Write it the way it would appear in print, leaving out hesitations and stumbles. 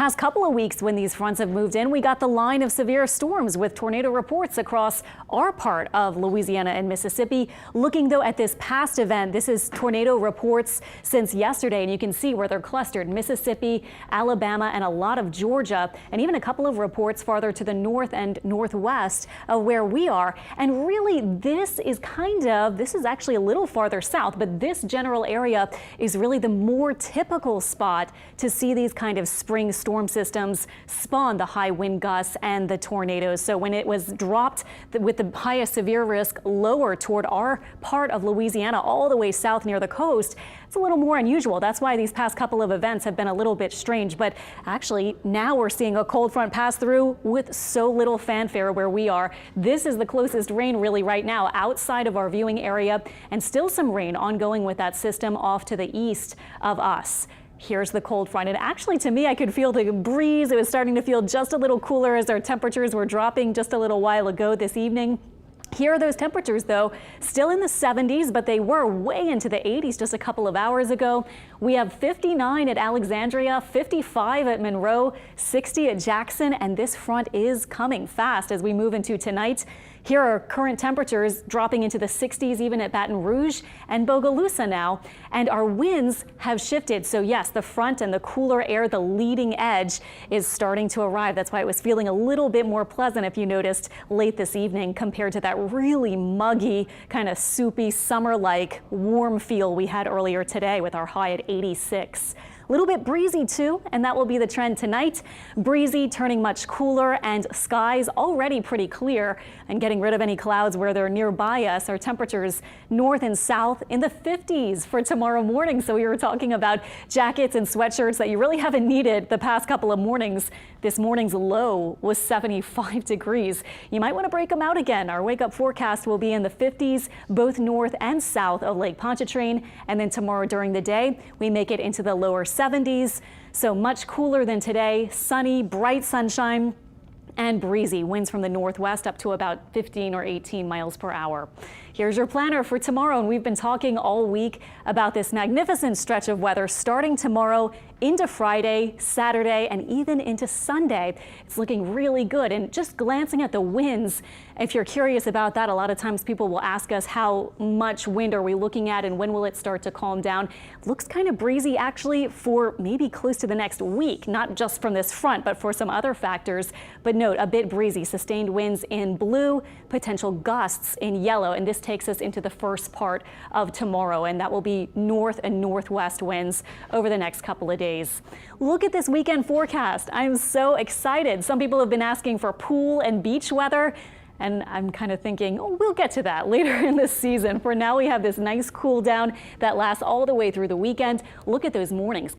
Past couple of weeks when these fronts have moved in, we got the line of severe storms with tornado reports across our part of Louisiana and Mississippi. Looking though at this past event, this is tornado reports since yesterday, and you can see where they're clustered: Mississippi, Alabama, and a lot of Georgia, and even a couple of reports farther to the north and northwest of where we are. And really, this is actually a little farther south, but this general area is really the more typical spot to see these kind of spring storm systems spawn the high wind gusts and the tornadoes. So when it was dropped with the highest severe risk lower toward our part of Louisiana all the way south near the coast, it's a little more unusual. That's why these past couple of events have been a little bit strange. But actually now we're seeing a cold front pass through with so little fanfare where we are. This is the closest rain really right now outside of our viewing area, and still some rain ongoing with that system off to the east of us. Here's the cold front, and actually to me I could feel the breeze. It was starting to feel just a little cooler as our temperatures were dropping just a little while ago this evening. Here are those temperatures, though, still in the 70s, but they were way into the 80s just a couple of hours ago. We have 59 at Alexandria, 55 at Monroe, 60 at Jackson, and this front is coming fast as we move into tonight. Here are current temperatures dropping into the 60s even at Baton Rouge and Bogalusa now, and our winds have shifted. So yes, the front and the cooler air, the leading edge, is starting to arrive. That's why it was feeling a little bit more pleasant, if you noticed, late this evening compared to that really muggy, kind of soupy, summer-like warm feel we had earlier today with our high at 86. A little bit breezy too, and that will be the trend tonight. Breezy turning much cooler, and skies already pretty clear and getting rid of any clouds where they're nearby us. Our temperatures north and south in the 50s for tomorrow morning. So we were talking about jackets and sweatshirts that you really haven't needed the past couple of mornings. This morning's low was 75 degrees. You might want to break them out again. Our wake up forecast will be in the 50s, both north and south of Lake Pontchartrain. And then tomorrow during the day, we make it into the lower 70s, so much cooler than today. Sunny, bright sunshine, and breezy. Winds from the northwest up to about 15 or 18 miles per hour. Here's your planner for tomorrow, and we've been talking all week about this magnificent stretch of weather starting tomorrow into Friday, Saturday, and even into Sunday. It's looking really good. And just glancing at the winds, if you're curious about that, a lot of times people will ask us how much wind are we looking at and when will it start to calm down. Looks kind of breezy actually for maybe close to the next week, not just from this front, but for some other factors. But note, a bit breezy, sustained winds in blue, potential gusts in yellow, and this takes us into the first part of tomorrow, and that will be north and northwest winds over the next couple of days. Look at this weekend forecast. I'm so excited. Some people have been asking for pool and beach weather, and I'm kind of thinking, oh, we'll get to that later in this season. For now, we have this nice cool down that lasts all the way through the weekend. Look at those mornings.